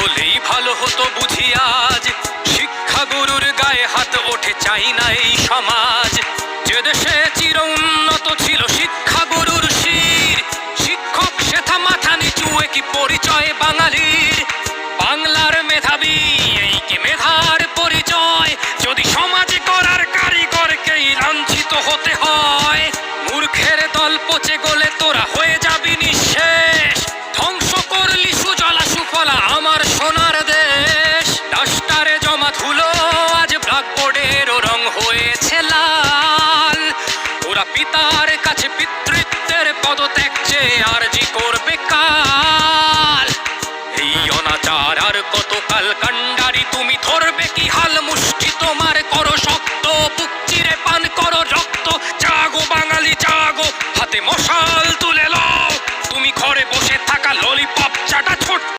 হলেই ভালো হতো বুঝি আজ, শিক্ষা গুরুর গায়ে হাত ওঠে চাই না এই সমাজ। যে দেশে চির উন্নত ছিল শিক্ষা গুরুর শির, শিক্ষক সেথা মাথা নিচু কি পরিচয় বাঙালির। বাংলার মেধাবী এই কি মেধার পরিচয়, যদি সমাজে করার কারিগরকেই লাঞ্ছিত হতে হয়। মূর্খের দল পচে গলে তোরা হয়ে যাবি নিঃশেষ, ধ্বংস করলি সুজলা সুফলা আমার সোনার দেশ। ডাস্টারে জমা ধুলো আজ ব্ল্যাকবোর্ডেরও রং হয়েছে লাল, ওরা পিতার কাছে পিতৃত্বের পদত্যাগ চেয়ে আরজি করবে কাল। এই অনাচার আর কতকাল কান্ডারি তুমি ধরবে কি হাল, মুষ্টি তোমার করো শক্ত, বুক চিরে পান করো রক্ত। জাগো বাঙালি জাগো, হাতে মশাল তুলে লও, তুমি ঘরে বসে থাকা ললিপপ চাটা ছোট